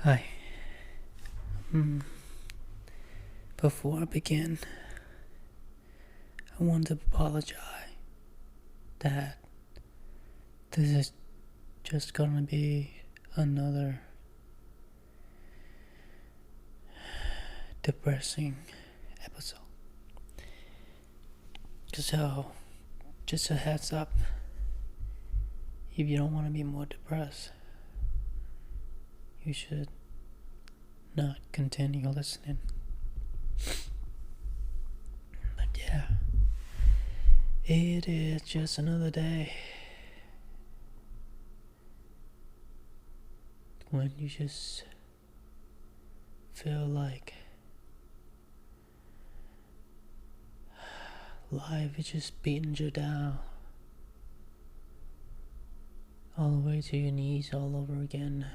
Hi. Mm, Before I begin, I want to apologize that this is just gonna be another depressing episode. So, just a heads up, if you don't want to be more depressed, you should not continue listening. But yeah, it is just another day when you just feel like life is just beating you down all the way to your knees all over again,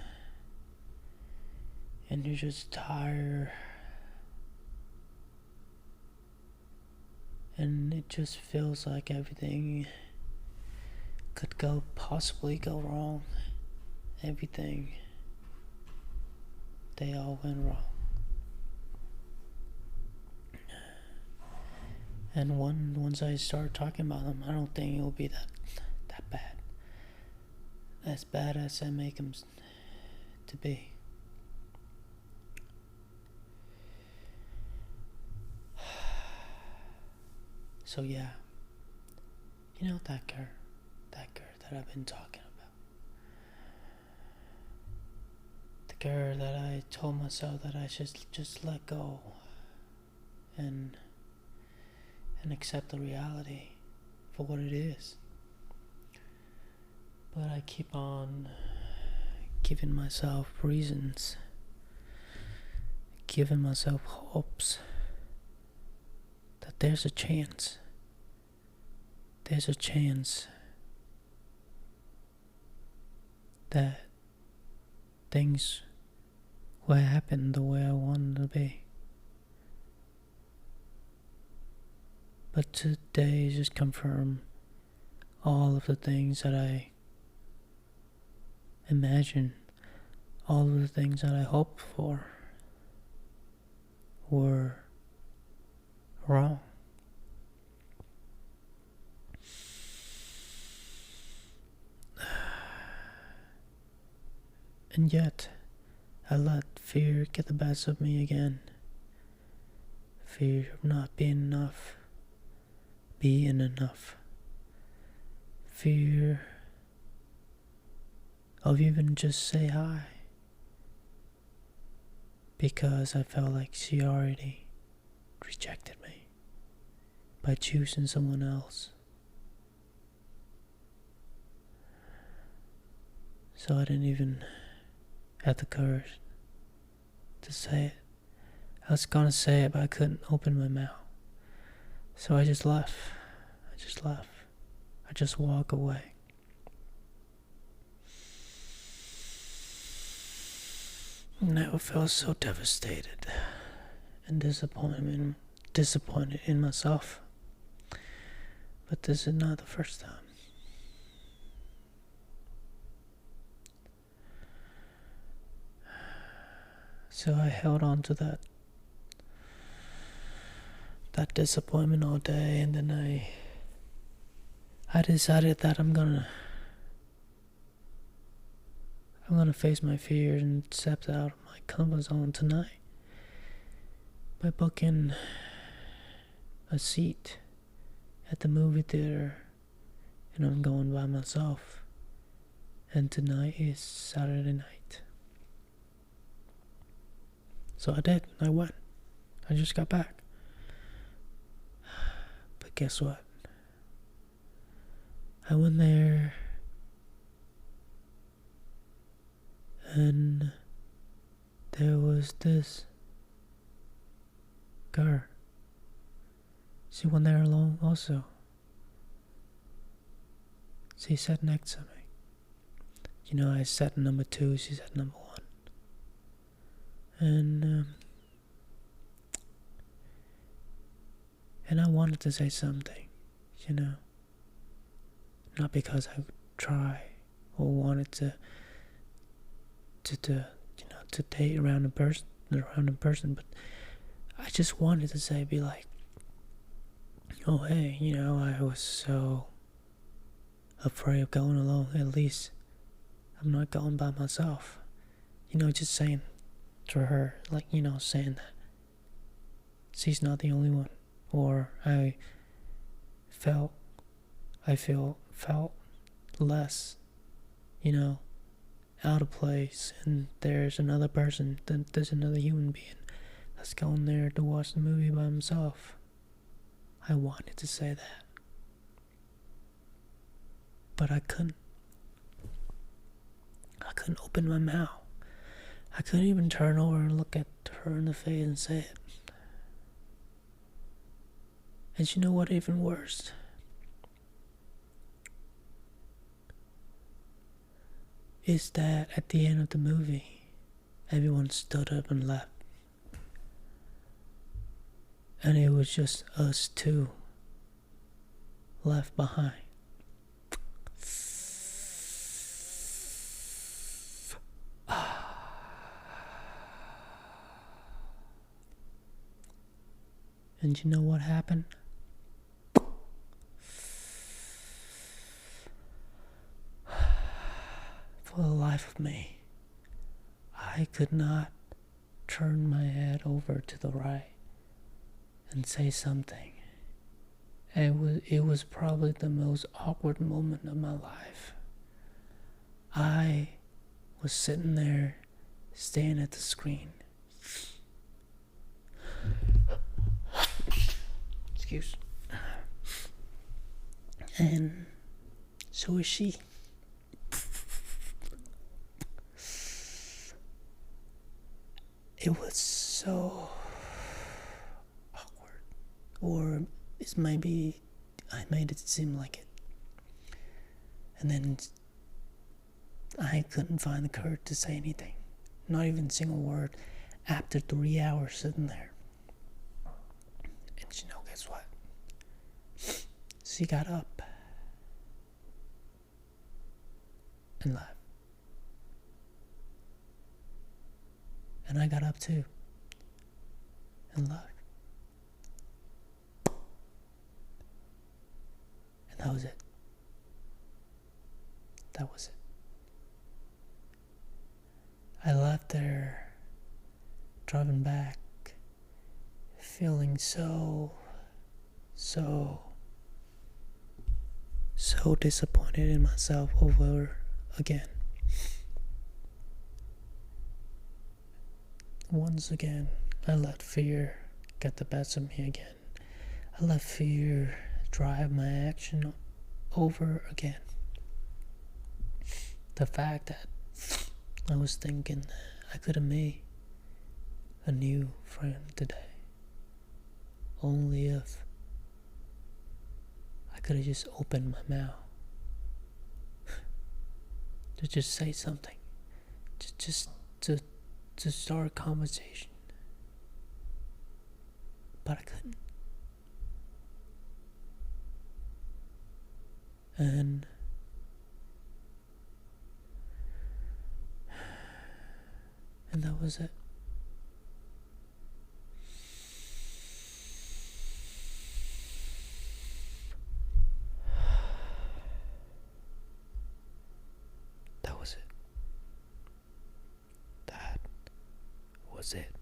and you're just tired, and it just feels like everything could possibly go wrong. Everything, they all went wrong. And once I start talking about them, I don't think it'll be that bad. As bad as I make them to be. So yeah, you know that girl that I've been talking about. The girl that I told myself that I should just let go and accept the reality for what it is. But I keep on giving myself reasons, giving myself hopes that there's a chance. There's a chance that things will happen the way I want them to be. But today just confirmed all of the things that I imagined, all of the things that I hoped for were wrong. And yet, I let fear get the best of me again. Fear of not being enough. Being enough. Fear of even just say hi. Because I felt like she already rejected me by choosing someone else. So I didn't even have the courage to say it. I was gonna say it, but I couldn't open my mouth. So I just left. I just walked away. And I felt so devastated and disappointed in myself. But this is not the first time. So I held on to that disappointment all day, and then I decided that I'm gonna face my fears and step out of my comfort zone tonight by booking a seat at the movie theater, and I'm going by myself. And tonight is Saturday night. So I did. I went. I just got back. But guess what? I went there and there was this girl. She went there alone also. She sat next to me. You know, I sat number 2, she sat number 1. And I wanted to say something, you know. Not because I would try or wanted to to date around a person, but I just wanted to say, be like, oh hey, I was so afraid of going alone. At least I'm not going by myself. Just saying to her, like, saying that she's not the only one. Or I felt less, out of place, and there's another person, there's another human being that's going there to watch the movie by himself. I wanted to say that, but I couldn't open my mouth. I couldn't even turn over and look at her in the face and say it. And you know what, even worse? Is that at the end of the movie, everyone stood up and left. And it was just us two left behind. And you know what happened? For the life of me, I could not turn my head over to the right and say something. It was probably the most awkward moment of my life. I was sitting there, staring at the screen. Excuse. And so is she. It was so awkward. Or it's maybe I made it seem like it. And then I couldn't find the courage to say anything. Not even a single word after 3 hours sitting there. And guess what? She got up and left. And I got up too and left. And that was it. That was it. I left there, driving back, feeling so disappointed in myself over again. Once again, I let fear get the best of me again. I let fear drive my action over again. The fact that I was thinking I could have made a new friend today. Only if I could have just opened my mouth to just say something. To start a conversation. But I couldn't. And that was it. That was it. That was it.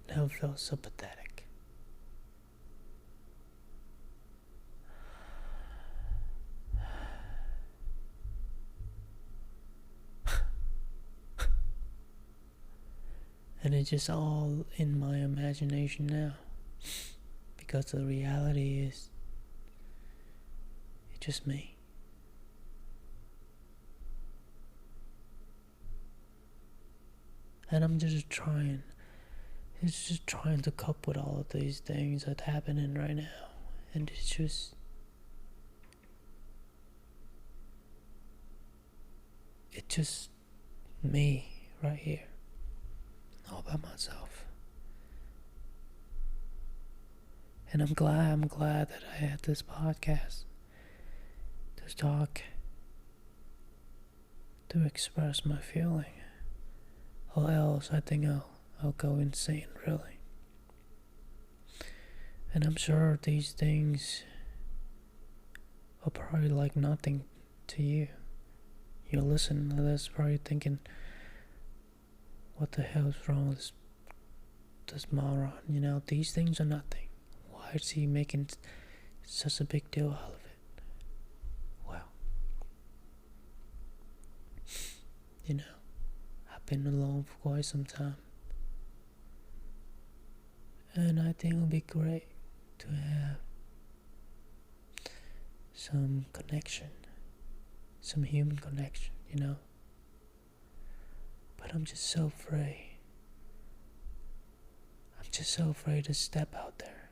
Never felt so pathetic. And it's just all in my imagination now. Because the reality is, it's just me. And I'm just trying to cope with all of these things that's happening right now. And it's just me right here, all by myself. And I'm glad that I had this podcast to talk to express my feeling, or else I think I'll go insane, really. And I'm sure these things are probably like nothing to you. You're listening to this probably thinking, what the hell is wrong with this moron? You know, these things are nothing. Why is he making such a big deal out of it? Well, you know, I've been alone for quite some time. And I think it would be great to have some connection, some human connection, you know. But I'm just so afraid. I'm just so afraid to step out there.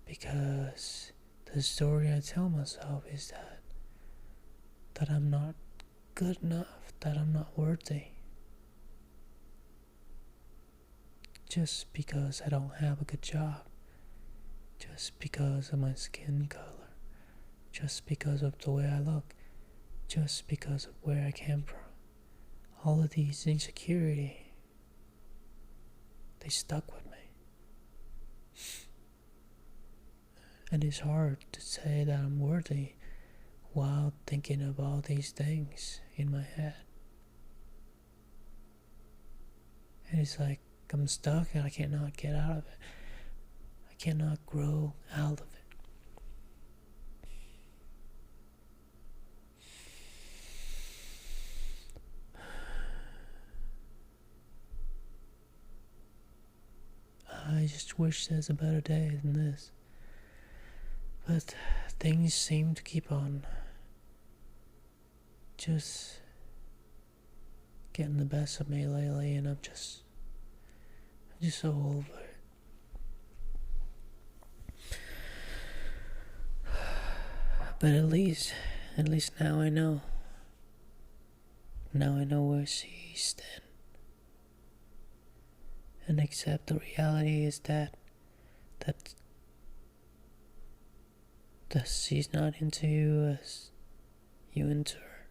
Because the story I tell myself is that I'm not good enough, that I'm not worthy. Just because I don't have a good job. Just because of my skin color. Just because of the way I look. Just because of where I came from. All of these insecurity, they stuck with me. And it's hard to say that I'm worthy while thinking of all these things in my head. And it's like I'm stuck and I cannot get out of it. I cannot grow out of it. I just wish there's a better day than this. But things seem to keep on just getting the best of me lately, and I'm just so over it. But at least now I know. Now I know where she's standing. And accept the reality is that she's not into you as you into her.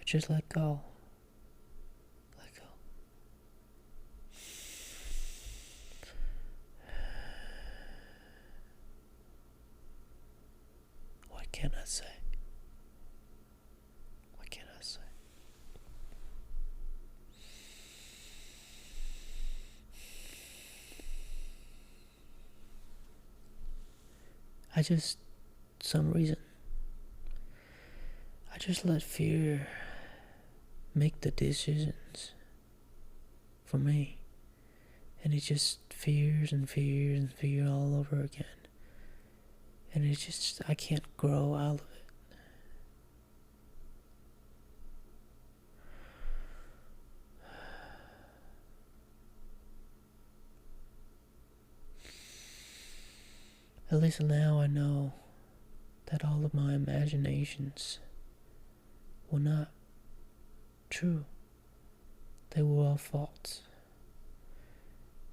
Just let go. Let go. What can I say? What can I say? Some reason, I just let fear make the decisions for me. And it's just fears and fears and fear all over again. And it's just, I can't grow out of it. At least now I know that all of my imaginations were not true. They were all false.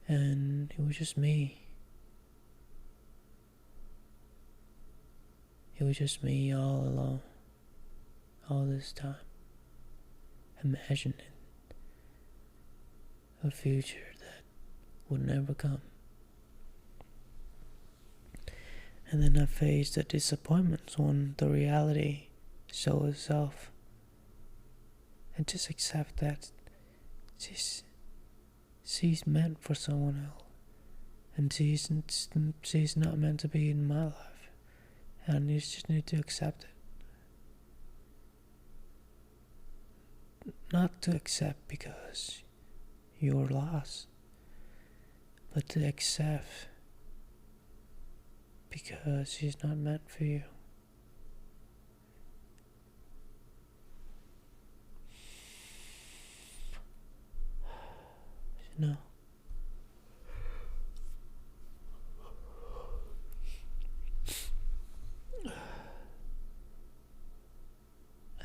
And it was just me. It was just me all alone. All this time. Imagining a future that would never come. And then I faced the disappointments when the reality showed itself. And just accept that she's meant for someone else. And she's not meant to be in my life. And you just need to accept it. Not to accept because you're lost, but to accept because she's not meant for you. You know.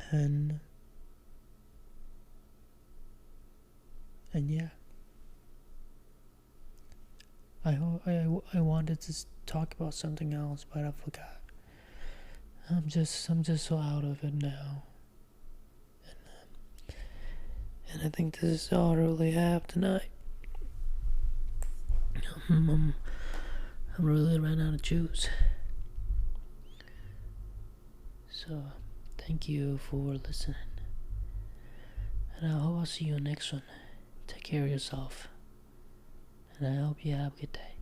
And yeah, I wanted to talk about something else, but I forgot. I'm just so out of it now. And I think this is all I really have tonight. I'm really ran out of juice. So, thank you for listening. And I hope I'll see you next one. Take care of yourself. And I hope you have a good day.